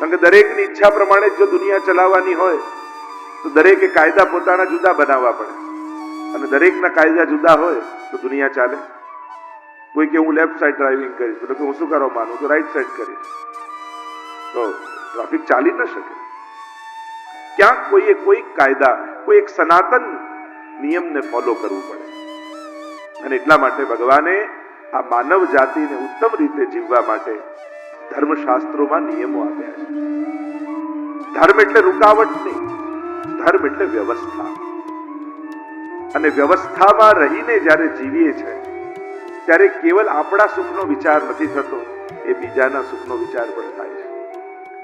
કારણ કે દરેકની ઈચ્છા પ્રમાણે જો દુનિયા ચલાવવાની હોય તો દરેકે કાયદા પોતાના જુદા બનાવવા પડે, અને દરેકના કાયદા જુદા હોય તો દુનિયા ચાલે. કોઈ કે હું લેફ્ટ સાઈડ ડ્રાઇવિંગ કરીશ, તો હું શું કરવા માનું તો રાઈટ સાઈડ કરીશ, તો ટ્રાફિક ચાલી ન શકે. ક્યાંક કોઈએ કોઈ કાયદા, કોઈ એક સનાતન નિયમને ફોલો કરવું પડે. અને એટલા માટે ભગવાને આ માનવ જાતિને ઉત્તમ રીતે જીવવા માટે ધર્મશાસ્ત્રોમાં નિયમો આપ્યા છે. ધર્મ એટલે રૂકાવટ નહીં, ધર્મ એટલે વ્યવસ્થા. અને વ્યવસ્થામાં રહીને જ્યારે જીવીએ છે ત્યારે કેવલ આપણા સુખનો વિચાર નથી થતો, એ બીજાના સુખનો વિચાર પણ થાય છે.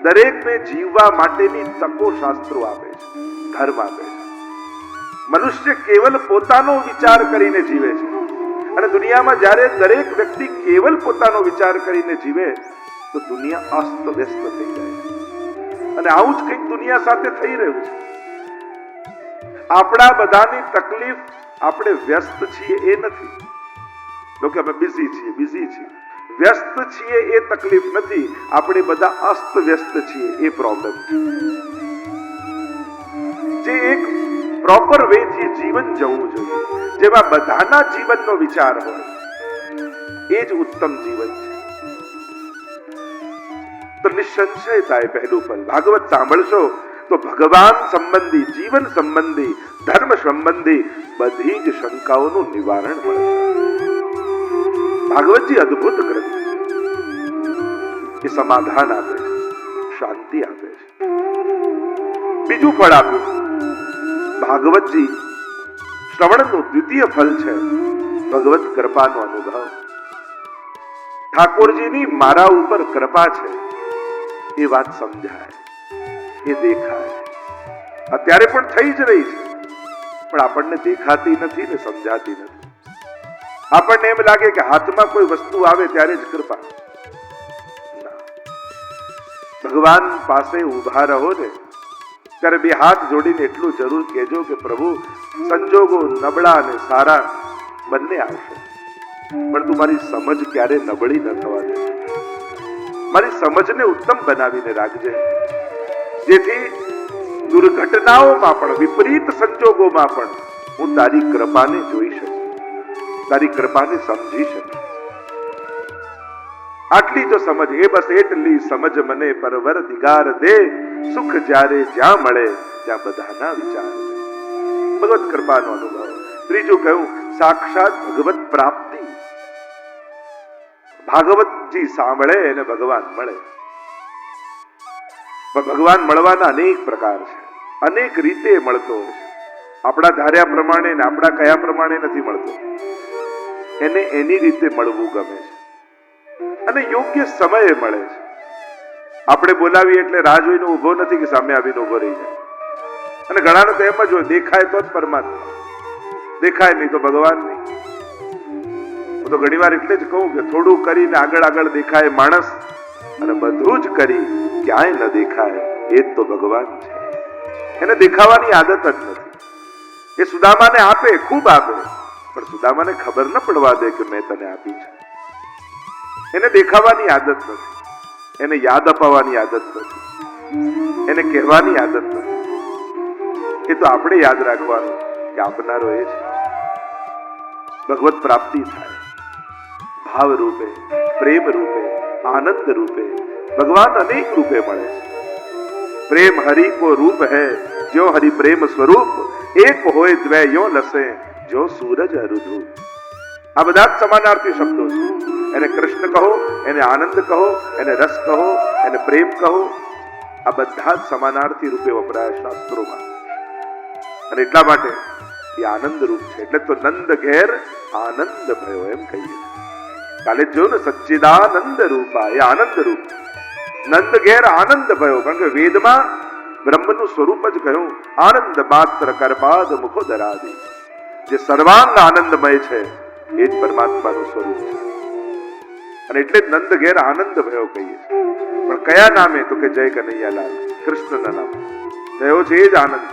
દરેકને જીવવા માટેની તકો શાસ્ત્રો આપે છે, ધર્મ આપે છે. મનુષ્ય કેવલ પોતાનો વિચાર કરીને જીવે છે, અને દુનિયામાં જ્યારે દરેક વ્યક્તિ કેવલ પોતાનો વિચાર કરીને જીવે તો દુનિયા અસ્ત વ્યસ્ત થઈ જાય છે. અને આવું જ કંઈક દુનિયા સાથે થઈ રહ્યું છે. આપણા બધાની તકલીફ આપણે વ્યસ્ત છીએ એ નથી. લોકો અમે બિઝી છીએ. વ્યસ્ત છીએ એ તકલીફ નથી, આપણે બધા અસ્ત વ્યસ્ત છીએ એ પ્રોબ્લેમ છે. જે એક પ્રોપર વે થી જીવન જવું જોઈએ, જેમાં બધાના જીવનનો વિચાર હોય, એ જ ઉત્તમ જીવન છે. તો નિસંશયતા એ પહેલું ફલ. ભાગવત સાંભળશો તો ભગવાન સંબંધી, જીવન સંબંધી, ધર્મ સંબંધી બધી જ શંકાઓનું નિવારણ મળે છે. ભાગવતજી અદ્ભુત ગ્રંથ છે. એ સમાધાન આપે છે, શાંતિ આપે છે. બીજું ફળ આપ્યું ભાગવતજી, શ્રવણનું દ્વિતીય ફલ છે ભગવત કૃપાનો અનુભવ. ઠાકોરજીની મારા ઉપર કૃપા છે એ વાત સમજાય, એ દેખાય. અત્યારે પણ થઈ જ રહી છે, પણ આપણને દેખાતી નથી ને સમજાતી નથી. આપણને એમ લાગે કે હાથમાં કોઈ વસ્તુ આવે ત્યારે જ કૃપા. ભગવાન પાસે ઉભા રહો ને ત્યારે બે હાથ જોડીને એટલું જરૂર કહેજો કે પ્રભુ, સંજોગો નબળા અને સારા બંને આવશે, પણ તું મારી સમજ ક્યારે નબળી ન થવા દે. મારી સમજને ઉત્તમ બનાવીને રાખજે, જેથી દુર્ઘટનાઓમાં પણ, વિપરીત સંજોગોમાં પણ હું તારી કૃપાને જોઈ શકું, તારી કૃપાને સમજી શકું. આટલી જો સમજ, એ બસ એટલી સમજ મને પરવર દિગાર દે, સુખ જ્યારે જ્યાં મળે ત્યાં બધાના વિચાર દે. ભગવત કૃપાનો અનુભવ. ત્રીજું કહ્યું સાક્ષાત ભગવત પ્રાપ્તિ. ભાગવતજી સાંભળે અને ભગવાન મળે. પણ ભગવાન મળવાના અનેક પ્રકાર છે, અનેક રીતે મળતો હોય છે. આપણા ધાર્યા પ્રમાણે ને આપણા કયા પ્રમાણે નથી મળતો. એને એની રીતે મળવું ગમે છે, અને યોગ્ય સમયે મળે છે. આપણે બોલાવીએ એટલે રાહ જોઈને ઉભો નથી કે સામે આવીને ઉભો રહી જાય. અને ઘણાને તો એમ જ હોય, દેખાય તો જ પરમાત્મા, દેખાય નહીં તો ભગવાન નહીં. હું તો ઘણી વાર એટલે જ કહું કે થોડું કરીને આગળ દેખાય માણસ, અને બધું જ કરી ક્યાંય ન દેખાય એ જ તો ભગવાન છે. એને દેખાવાની આદત જ નથી. એ સુદામાને આપે, ખૂબ આપે, પણ સુદામાને ખબર ન પડવા દે કે મેં તને આપી છે. એને દેખાવાની આદત નથી, એને યાદ અપાવવાની આદત નથી, એને કહેવાની આદત નથી. એ તો આપણે યાદ રાખવાનું કે આપનારો એ છે. ભગવત પ્રાપ્તિ થાય ભાવ રૂપે, પ્રેમ રૂપે, આનંદ રૂપે. ભગવાન અનેક રૂપે મળે છે. પ્રેમ હરિ કો રૂપ હૈ, જો હરિ પ્રેમ સ્વરૂપ, એક હોય દ્વય યો લસે, જો સૂરજ અરુધુ. આ બધા જ સમાનાર્થી શબ્દો છે. એને કૃષ્ણ કહો, એને આનંદ કહો, એને રસ કહો, એને પ્રેમ કહો, આ બધા જ સમાનાર્થી રૂપે વપરાય શાસ્ત્રોમાં. અને એટલા માટે એ આનંદ રૂપ છે. એટલે તો નંદ ઘેર આનંદ ભયો એમ કહીએ. કાલે જો ને સચ્ચિદાનંદ રૂપા, એ આનંદ રૂપ. નંદ ઘેર આનંદ ભયો, કારણ કે વેદમાં બ્રહ્મનું સ્વરૂપ જ કહ્યું, આનંદ માત્ર કરપાદ મુખો દરાદી. જે સર્વાંગ આનંદમય છે એ જ પરમાત્માનું સ્વરૂપ છે. અને એટલે જ નંદ ઘેર આનંદ ભયો કહીએ. પણ કયા નામે? તો કે જય કનૈયાલાલ, કૃષ્ણના નામે થયો છે એ જ આનંદ.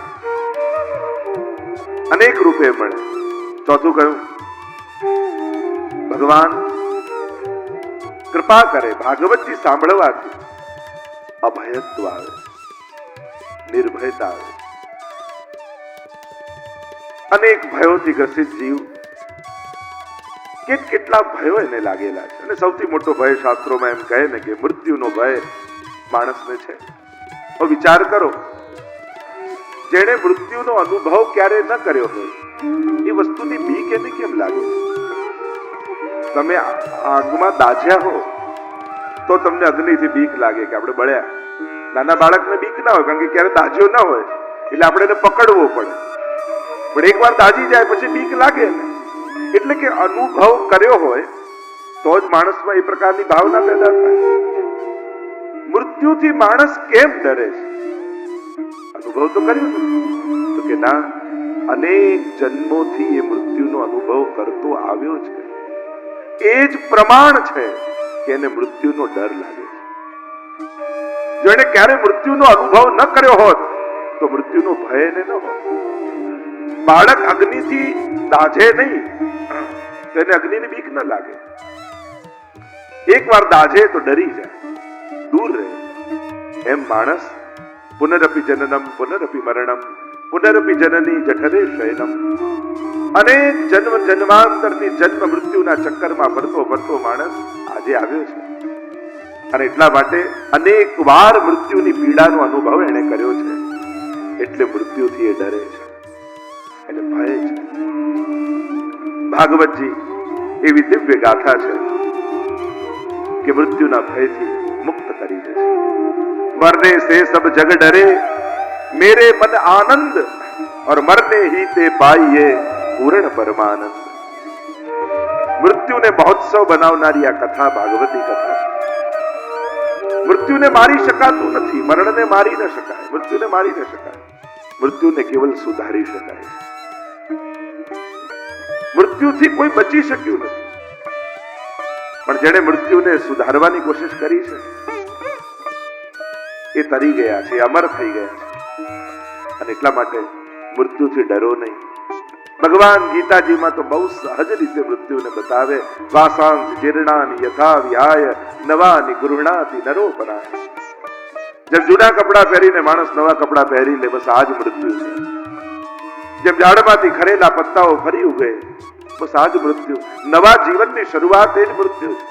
અનેક રૂપે મળે. ચોથું કહ્યું ભગવાન કૃપા કરે ભાગવતજી સાંભળવાથી. અભયત્વ આવે, નિર્ભયતા આવે. અનેક ભયોથી ગ્રસિત જીવ કેટલા ભયો એને લાગેલા છે. અને સૌથી મોટો ભય શાસ્ત્રોમાં એમ કહે ને કે મૃત્યુનો ભય માણસને છે. તો વિચાર કરો, જેણે મૃત્યુનો અનુભવ ક્યારે ન કર્યો હોય એ વસ્તુની બીક એને કેમ લાગે? તમે આગમાં દાઝ્યા હો તો તમને અગ્નિથી બીક લાગે કે આપણે બળ્યા. નાના બાળકને બીક ના હોય, કારણ કે ક્યારે દાઝ્યો ના હોય એટલે આપણે એને પકડવો પડે. પણ એકવાર દાઝી જાય પછી બીક લાગે ને. એટલે કે અનુભવ કર્યો હોય તો જ માણસમાં એ પ્રકારની ભાવના પેદા થાય. મૃત્યુથી માણસ કેમ ડરે છે? અનુભવ તો કર્યો તો કે ના, અનેક જન્મોથી એ મૃત્યુનો અનુભવ કરતો આવ્યો છે. એ જ પ્રમાણ છે કે એને મૃત્યુનો ડર લાગે છે. જો એને ક્યારે મૃત્યુનો અનુભવ ન કર્યો હોત તો મૃત્યુનો ભય એને ન હોત. બાળક અગ્નિથી દાઝે નહીં તો એને અગ્નિની બીક ન લાગે. એકવાર દાઝે તો ડરી જાય, દૂર રહે. એમ માણસ પુનરપી જનનમ પુનરપી મરણમ પુનરપી જનની જઠરે શયનમ, અનેક જન્મ જન્માંતરથી જન્મ મૃત્યુના ચક્કરમાં ફરતો ફરતો માણસ આજે આવ્યો છે. અને એટલા માટે અનેક વાર મૃત્યુની પીડાનો અનુભવ એને કર્યો છે. એટલે મૃત્યુથી એ ડરે છે, એને ભય છે. ભાગવતજી એવી દિવ્ય ગાથા છે કે મૃત્યુના ભયથી મુક્ત કરી દે છે. मरने से सब जग डरे, मेरे मन आनंद और मरने ही ते पाइए पूर्ण परमानंद. મૃત્યુને મહોત્સવ બનાવનારી આ કથા ભાગવતી કથા છે. મૃત્યુને મારી શકાતું નથી, મરણને મારી ન શકાય, મૃત્યુને મારી ન શકાય. મૃત્યુને કેવલ સુધારી શકાય. મૃત્યુથી કોઈ બચી શક્યું નથી, પણ જેણે મૃત્યુને સુધારવાની કોશિશ કરી છે એ તરી ગયા છે, અમર થઈ ગયા છે. અને એટલા માટે મૃત્યુથી ડરો નહીં. ભગવાન ગીતાજીમાં તો બહુ સહજ રીતે મૃત્યુને બતાવે. વાસાંસ જીર્ણાની યથા વિહાય નવાની ગૃહણાતિ નરોપરાય. જેમ જૂના કપડા પહેરીને માણસ નવા કપડા પહેરી લે, બસ આ જ મૃત્યુ છે. જેમ ઝાડમાંથી ખરેલા પત્તાઓ ફરી ઉગે, બસ આ જ મૃત્યુ. નવા જીવનની શરૂઆત એ જ મૃત્યુ છે.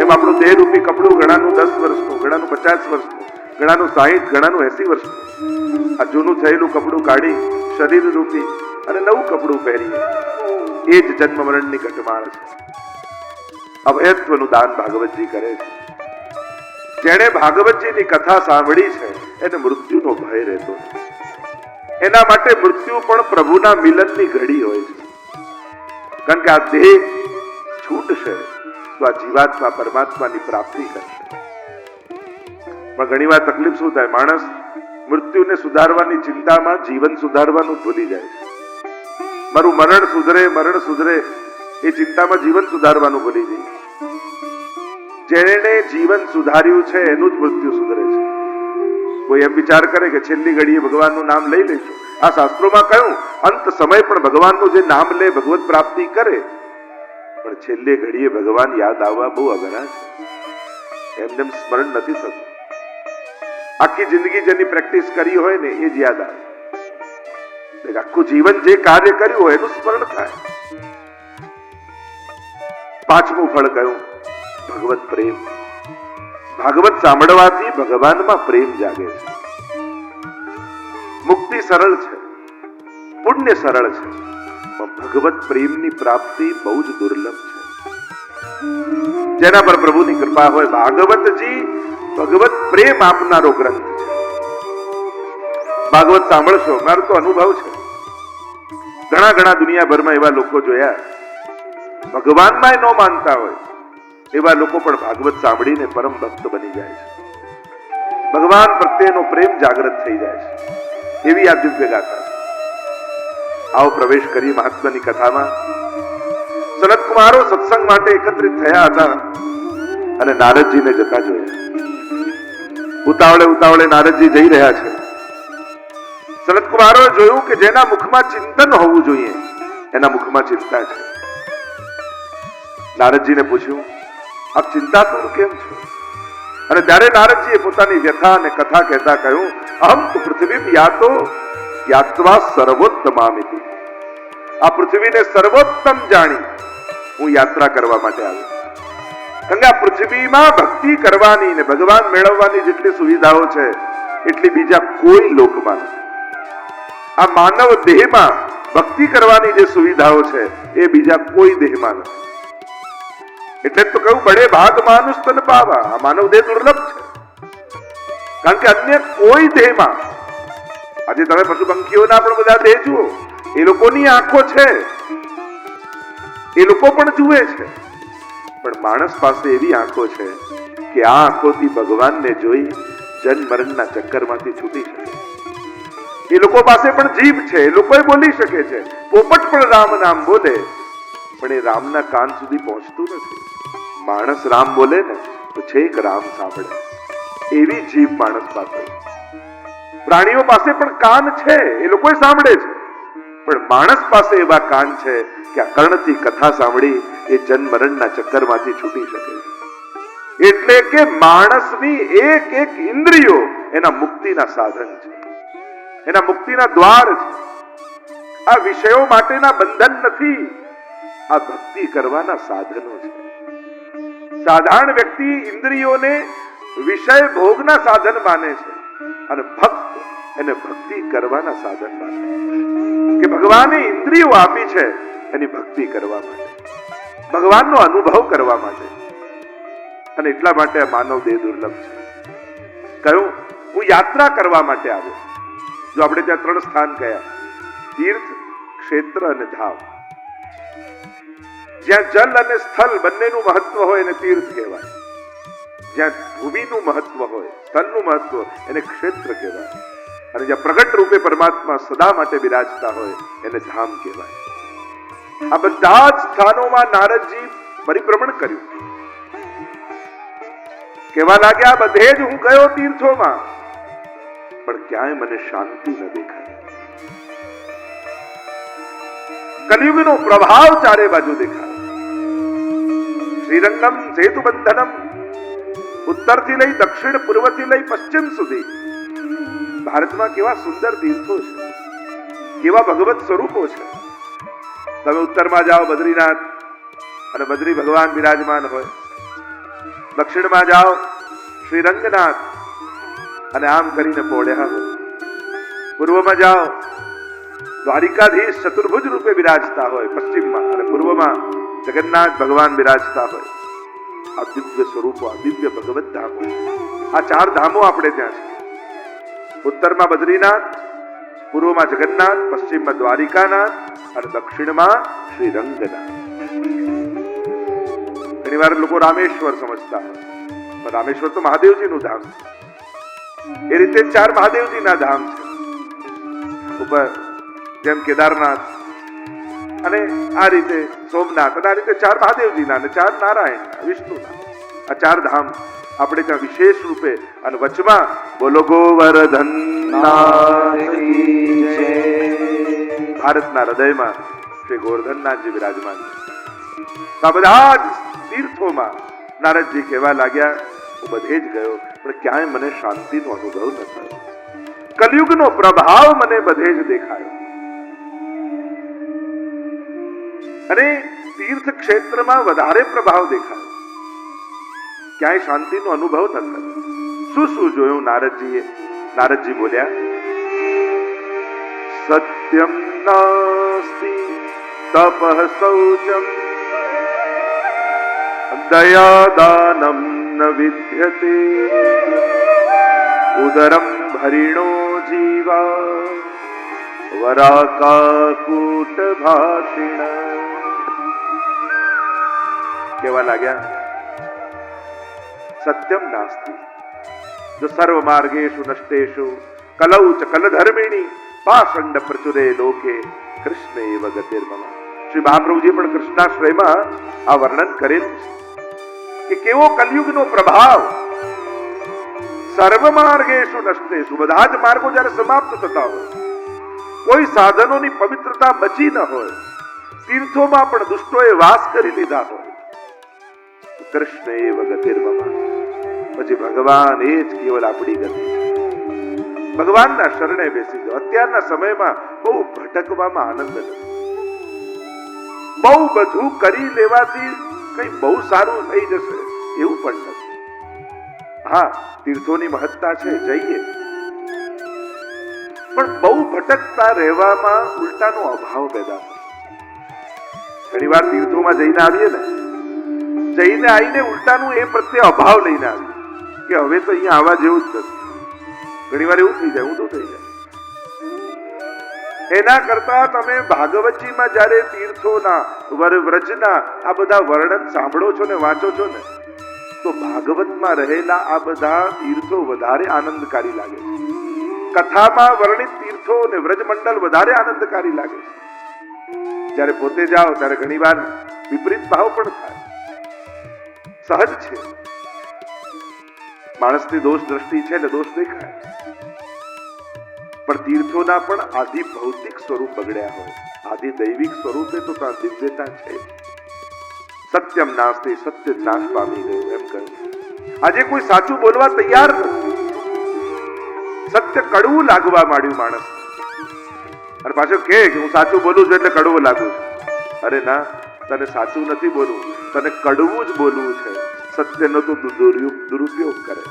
એમ આપણું દેહરૂપી કપડું ઘણાનું 10 વર્ષનું, ઘણાનું 50 વર્ષનું, ઘણાનું 60, ઘણાનું 80 વર્ષનું. આ જૂનું થયેલું કપડું કાઢી શરીર રૂપી અને નવું કપડું પહેરીએ, એ જ જન્મ મરણની ઘટમાળ છે. અભયત્વનું દાન ભાગવતજી કરે છે. જેણે ભાગવતજીની કથા સાંભળી છે એને મૃત્યુનો ભય રહેતો નથી. એના માટે મૃત્યુ પણ પ્રભુના મિલનની ઘડી હોય છે. કારણ કે આ દેહ છૂટશે તો આ જીવાત્મા પરમાત્માની પ્રાપ્તિ કરશે. પણ ઘણી વાર તકલીફ શું થાય, માણસ મૃત્યુને સુધારવાની ચિંતામાં જીવન સુધારવાનું ભૂલી જાય છે. મારું મરણ સુધરે એ ચિંતામાં જીવન સુધારવાનું ભૂલી જાય. જેણે જીવન સુધાર્યું છે એનું જ મૃત્યુ સુધરે છે. કોઈ એમ વિચાર કરે કે છેલ્લી ઘડીએ ભગવાનનું નામ લઈ લઈશું. આ શાસ્ત્રોમાં કહ્યું અંત સમય પણ ભગવાનનું જે નામ લે ભગવત પ્રાપ્તિ કરે, પણ છેલ્લે ઘડીએ ભગવાન યાદ આવવા બહુ અઘરા છે. એમને સ્મરણ નથી થતું. આખી જિંદગી જેની પ્રેક્ટિસ કરી હોય ને એ જ યાદ આવે. આખું જીવન જે કાર્ય કર્યું હોય એનું સ્મરણ થાય. પાંચમું ફળ કયું? ભગવત પ્રેમ. ભાગવત સાંભળવાથી ભગવાનમાં પ્રેમ જાગે છે. મુક્તિ સરળ છે, પુણ્ય સરળ છે, પણ ભગવત પ્રેમની પ્રાપ્તિ બહુ જ દુર્લભ છે. જેના પર પ્રભુની કૃપા હોય. ભાગવતજી ભગવત પ્રેમ આપનારો ગ્રંથ છે. ભાગવત સાંભળશો, મારો તો અનુભવ છે. ઘણા દુનિયાભરમાં એવા લોકો જોયા ભગવાનમાં ન માનતા હોય એવા લોકો પણ ભાગવત સાંભળીને પરમ ભક્ત બની જાય છે. ભગવાન પ્રત્યેનો પ્રેમ જાગૃત થઈ જાય છે. એવી આ દિવ્ય ગાથા. આવો પ્રવેશ કરી મહાત્માની કથામાં. સનત કુમારો સત્સંગ માટે એકત્રિત થયા હતા અને નારદજીને જતા જોયા. ઉતાવળે નારદજી જઈ રહ્યા છે. સનત કુમારોએ જોયું કે જેના મુખમાં ચિંતન હોવું જોઈએ એના મુખમાં ચિંતા છે. નારદજીને પૂછ્યું, આપ ચિંતાતુર કેમ છો? અને ત્યારે નારદજીએ પોતાની વ્યથા અને કથા કહેતા કહ્યું, અહમ તો પૃથ્વી યાતો યાત્વા સર્વોત્તમામિતિ. આ પૃથ્વીને સર્વોત્તમ જાણી હું યાત્રા કરવા માટે આવ્યો. કારણ કે આ પૃથ્વીમાં ભક્તિ કરવાની ને ભગવાન મેળવવાની જેટલી સુવિધાઓ છે એટલી બીજા કોઈ લોકમાં નથી. આ માનવ દેહમાં ભક્તિ કરવાની જે સુવિધાઓ છે એ બીજા કોઈ દેહમાં નથી. એટલે તો કહ્યું, બડે ભાગ માનુષ તન પાવા. આ માનવ દેહ દુર્લભ છે. કારણ કે અન્ય કોઈ દેહમાં, આજે તમે પશુ પંખીઓના પણ બધા દેહ જુઓ, એ લોકોની આંખો છે, એ લોકો પણ જુએ છે, પણ માણસ પાસે એવી આંખો છે કે આ આંખોથી ભગવાનને જોઈ જન્મ મરણના ચક્કરમાંથી છૂટી શકે. એ લોકો પાસે પણ જીભ છે, એ લોકો બોલી શકે છે, પોપટ પણ રામ નામ બોલે, પણ એ રામના કાન સુધી પહોંચતું નથી. માણસ રામ બોલે ને તો છેક રામ સાંભળે, એવી જીભ માણસ પાસે. પ્રાણીઓ પાસે પણ કાન છે, એ લોકો સાંભળે છે, પણ માણસ પાસે એવા કાન છે કે આ કર્ણથી કથા સાંભળી એ જન્મ મરણના ચક્કરમાંથી છૂટી શકે. એટલે કે માણસની એક એક ઇન્દ્રિયો એના મુક્તિના સાધન છે, એના મુક્તિના દ્વાર છે. આ વિષયો માટેના બંધન નથી, આ ભક્તિ કરવાના સાધનો છે. સાધારણ વ્યક્તિ ઇન્દ્રિયોને વિષય ભોગના સાધન માને છે, અને ભક્ત એને ભક્તિ કરવાના સાધન માને છે. કે ભગવાને ઇન્દ્રિયો આપી છે એની ભક્તિ કરવા માટે, ભગવાનનો અનુભવ કરવા માટે. અને એટલા માટે આ માનવ દેહ દુર્લભ છે. કહ્યું, હું યાત્રા કરવા માટે આવ્યો. જો આપણે ત્યાં 3 સ્થાન કયા, તીર્થ, ક્ષેત્ર અને ધામ. જ્યાં જલ અને સ્થળ બંનેનું મહત્વ હોય એને તીર્થ કહેવાય. જ્યાં ભૂમિનું મહત્વ હોય, સ્થળનું મહત્વ, એને ક્ષેત્ર કહેવાય. અને જ્યાં પ્રગટ રૂપે પરમાત્મા સદા માટે બિરાજતા હોય એને ધામ કહેવાય. આ બધા જ સ્થાનોમાં નારદજી પરિભ્રમણ કર્યું. કહેવા લાગ્યા, બધે જ હું ગયો તીર્થોમાં, પણ ક્યાંય મને શાંતિ ન દેખાય. કલિયુગનો પ્રભાવ ચારે બાજુ દેખાય. શ્રીરંગમ સેતુ બંધનમ, ઉત્તરથી લઈ દક્ષિણ, પૂર્વથી લઈ પશ્ચિમ સુધી ભારતમાં કેવા સુંદર તીર્થો છે, કેવા ભગવત સ્વરૂપો છે. તમે ઉત્તરમાં જાઓ બદ્રીનાથ, અને બદ્રી ભગવાન બિરાજમાન હોય. દક્ષિણમાં જાઓ શ્રીરંગનાથ, અને આમ કરીને પોળ્યા હોય. પૂર્વમાં જાઓ દ્વારિકાધીશ ચતુર્ભુજ રૂપે બિરાજતા હોય પશ્ચિમમાં, અને પૂર્વમાં જગન્નાથ ભગવાન બિરાજતા હોય. આ દિવ્ય સ્વરૂપો, આ દિવ્ય ભગવત ધામો, આ 4 ધામો આપણે ત્યાં છે. ઉત્તરમાં બદ્રીનાથ, પૂર્વમાં જગન્નાથ, પશ્ચિમમાં દ્વારિકાનાથ અને દક્ષિણમાં શ્રીરંગનાથ. ઘણી વાર લોકો રામેશ્વર સમજતા હોય, પણ રામેશ્વર તો મહાદેવજીનું ધામ છે. એ રીતે 4 મહાદેવજીના ધામ છે. ઉપર જેમ કેદારનાથ, અને આ રીતે સોમનાથ, અને આ રીતે 4 મહાદેવજીના, અને 4 નારાયણના, વિષ્ણુના. આ 4 ધામ આપણે ત્યાં વિશેષ રૂપે, અને વચમાં બોલો ગોવર્ધન ભારતના હૃદયમાં શ્રી ગોવર્ધનનાથજી બિરાજમાન છે. આ બધા જ તીર્થોમાં નારદજી કહેવા લાગ્યા, હું બધે જ ગયો, પણ ક્યાંય મને શાંતિનો અનુભવ ન થયો. કલિયુગનો પ્રભાવ મને બધે જ દેખાયો. અને તીર્થ ક્ષેત્રમાં વધારે પ્રભાવ દેખાયો, ક્યાંય શાંતિનો અનુભવ ન થયો. શું જોયું નારદજીએ? નારદજી બોલ્યા, સત્યમ નાસ્તિ તપઃ શૌચમ દયાદાનમ ન વિદ્યતે ઉદરમ ભરિણો જીવા વરાકાકૂટ ભાષિણ. કેવા લાગ્યા? સત્યમ નાસ્તિ, જો સર્વ માર્ગેષુ નષ્ટેષુ કલૌ ચ કલધર્મિણી પાષંડ પ્રચુરે લોકે કૃષ્ણ એવ ગતિર્મમ. શ્રી મહાપ્રભુજી પણ કૃષ્ણાશ્રયમાં આ વર્ણન કરેલું છે કે કેવો કલયુગનો પ્રભાવ. સર્વ માર્ગેષુ નષ્ટેષુ, બધા જ માર્ગો જ્યારે સમાપ્ત થતા હોય, કોઈ સાધનોની પવિત્રતા બચી ન હોય, તીર્થોમાં પણ દુષ્ટોએ વાસ કરી લીધા હોય, કૃષ્ણ એવ ગતિર્મમ, પછી ભગવાન એ જ કેવલ આપણી ગતિ છે. ભગવાનના શરણે બેસી જાઓ. અત્યારના સમયમાં બહુ ભટકવામાં આનંદ નથી. બહુ બધું કરી લેવાથી કઈ બહુ સારું થઈ જશે એવું પણ નથી. હા, તીર્થોની મહત્તા છે, જઈએ, પણ બહુ ભટકતા રહેવામાં ઉલટાનો અભાવ પેદા થશે. ઘણી વાર તીર્થોમાં જઈને આવીએ ને, જઈને આવીને ઉલટાનું એ પ્રત્યે અભાવ લઈને આવીએ કે હવે તો અહીંયા આવવા જેવું જ નથી. ઘણી વાર એવું થઈ જાય, ઊંધું થઈ જાય. એના કરતા તમે ભાગવતજીમાં જયારે તીર્થોના વ્રજના આ બધા વર્ણન સાંભળો છો ને વાંચો છો ને, તો ભાગવતમાં રહેલા આ બધા તીર્થો વધારે આનંદકારી લાગે છે. કથામાં વર્ણિત તીર્થો અને વ્રજમંડળ વધારે આનંદકારી લાગે છે. જયારે પોતે જાઓ ત્યારે ઘણી વાર વિપરીત ભાવ પણ થાય, સહજ છે. માણસની દોષ દ્રષ્ટિ છે એટલે દોષ દેખાય, પણ તીર્થોના પણ આદિ ભૌતિક સ્વરૂપ બગડ્યા હોય, આદિ દૈવિક સ્વરૂપે તો ત્યાં દિવ્યતા છે. સત્યમ નાસ્તિ, સત્ય જ નાશ પામી ગયું એમ કહ્યું. આજે કોઈ સાચું બોલવા તૈયાર નથી. સત્ય કડવું લાગવા માંડ્યું માણસ, અને પાછો કે હું સાચું બોલું છું એટલે કડવું લાગુ છું. અરે ના, તને સાચું નથી બોલવું, તને કડવું જ બોલવું છે. સત્યનો તો દુરુપયોગ કરે.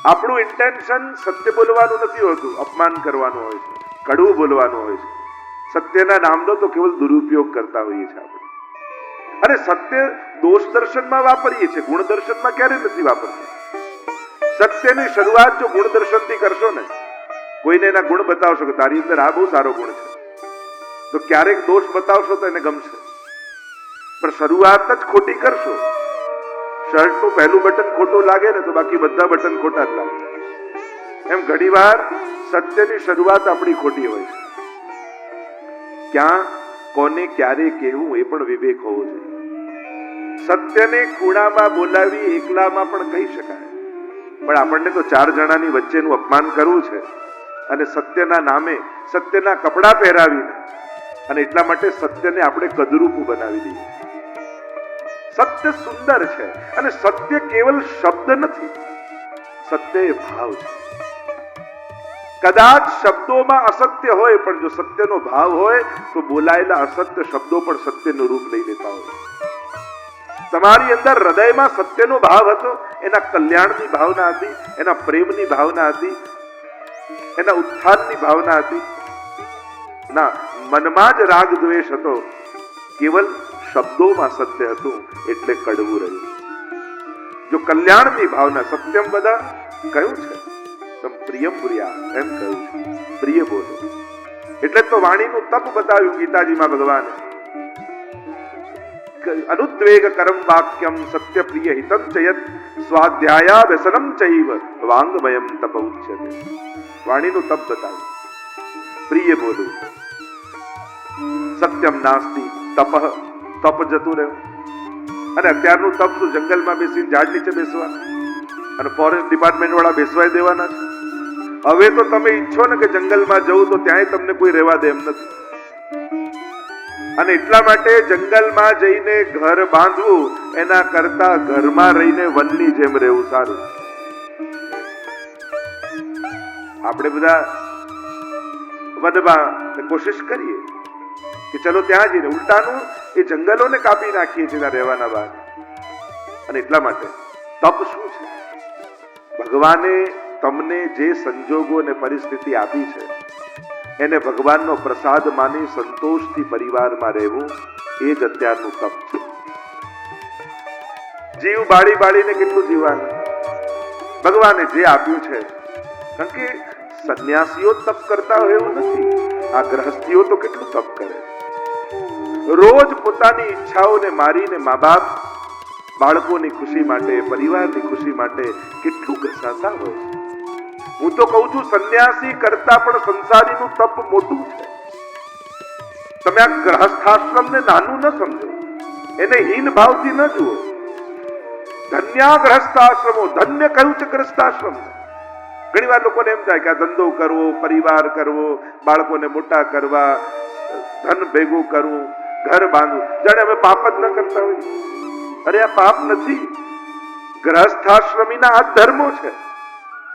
આપણું ઇન્ટેન્શન સત્ય બોલવાનું નથી હોતું, અપમાન કરવાનું હોય છે, કડવું બોલવાનું હોય છે. સત્યના નામનો તો કેવલ દુરુપયોગ કરતા હોઈએ છીએ આપણે. અને સત્ય દોષ દર્શનમાં વાપરીએ છીએ, ગુણ દર્શનમાં ક્યારે નથી વાપરતા. સત્યની શરૂઆત જો ગુણ દર્શનથી કરશો ને, કોઈને એના ગુણ બતાવશો કે તારી અંદર આ બહુ સારો ગુણ છે, તો ક્યારેક દોષ બતાવશો તો એને ગમશે. પણ શરૂઆત જ ખોટી કરશો, શર્ટનું પહેલું બટન ખોટું લાગે ને તો બાકી બધા બટન ખોટા જ લાગે. એમ ઘણી વાર સત્યની શરૂઆત આપણી ખોટી હોય છે. ક્યાં કોને ક્યારે કહેવું એ પણ વિવેક હોવો જોઈએ. સત્યને ખૂણામાં બોલાવી એકલામાં પણ કહી શકાય, પણ આપણને તો 4 જણાની વચ્ચેનું અપમાન કરવું છે અને સત્યના નામે સત્યના કપડા પહેરાવીને, અને એટલા માટે સત્યને આપણે કદરૂપ બનાવી દઈએ. સત્ય સુંદર છે, અને સત્ય કેવલ શબ્દ નથી, સત્ય એ ભાવ છે. કદાચ શબ્દોમાં અસત્ય હોય, પણ જો સત્યનો ભાવ હોય તો બોલાયેલા અસત્ય શબ્દો પણ સત્યનું રૂપ લઈ લેતા હોય. તમારી અંદર હૃદયમાં સત્યનો ભાવ હતો, એના કલ્યાણની ભાવના હતી, એના પ્રેમની ભાવના હતી, એના ઉત્થાનની ભાવના હતી. ના, મનમાં જ રાગ દ્વેષ હતો, કેવલ શબ્દોમાં સત્ય હતું એટલે કડવું રહ્યું. જો કલ્યાણની ભાવના, સત્યમ બધા કયું છે, તમ પ્રિયમ પ્રિયા એમ કહ્યું છે, પ્રિય બોલો. એટલે તો વાણીનું તપ બતાવ્યું ગીતાજીમાં ભગવાને. અનુદ્વેગ કરમ વાક્યમ સત્ય પ્રિય હિતમ ચયત સ્વાધ્યાયા વ્યસનમ ચૈવ વાંગમયમ તપ ઉચ્યતે. વાણીનું તપ બતાવ્યું, પ્રિય બોલું, સત્યમ નાસ્તિ તપ, તપ જતું રહ્યું. અને અત્યારનું તપ શું, જંગલમાં બેસીને ઝાડ નીચે બેસવા અને ફોરેસ્ટ ડિપાર્ટમેન્ટ વાળા બેસવાય દેવાના છે. હવે તો તમે ઈચ્છો ને કે જંગલમાં જવું તો ત્યાંય તમને કોઈ રહેવા દે એમ નથી. અને એટલા માટે જંગલમાં જઈને ઘર બાંધવું એના કરતા ઘરમાં રહીને વનની જેમ રહેવું સારું. આપણે બધા વનમાં કોશિશ કરીએ કે ચલો ત્યાં જઈને, ઉલટાનું એ જંગલોને કાપી નાખીએ છીએ ત્યાં રહેવાના બાદ. અને એટલા માટે તપ શું છે? ભગવાને તમને જે સંજોગો અને પરિસ્થિતિ આપી છે એને ભગવાનનો પ્રસાદ માની સંતોષથી પરિવારમાં રહેવું, એ જ અત્યારનું તપ છે. જીવ બાળીને કેટલું જીવવાનું? ભગવાને જે આપ્યું છે. કારણ કે સંન્યાસીઓ તપ કરતા હોય એવું નથી, આ ગ્રહસ્થીઓ તો કેટલું તપ કરે. રોજ પોતાની ઈચ્છાઓને મારીને મા બાપ બાળકોની ખુશી માટે, પરિવારની ખુશી માટે કેટલું ઘસાતા હોય. હું તો કહું છું, સંન્યાસી કરતા પણ સંસારીનું તપ મોટું છે. તમે આ ગ્રહસ્થાશ્રમને નાનું ન સમજો, એને હીન ભાવથી ન જુઓ. ધન્ય ગ્રહસ્થાશ્રમો, ધન્ય કહ્યું છે ગ્રહસ્થાશ્રમ. ઘણી વાર લોકોને એમ થાય કે આ ધંધો કરવો, પરિવાર કરવો, બાળકોને મોટા કરવા, ધન ભેગું કરવું, ઘર બાંધવું, જાણે અમે પાપ જ ન કરતા હોય. અરે આ પાપ નથી. ગ્રહસ્થાશ્રમીના આ ધર્મો છે.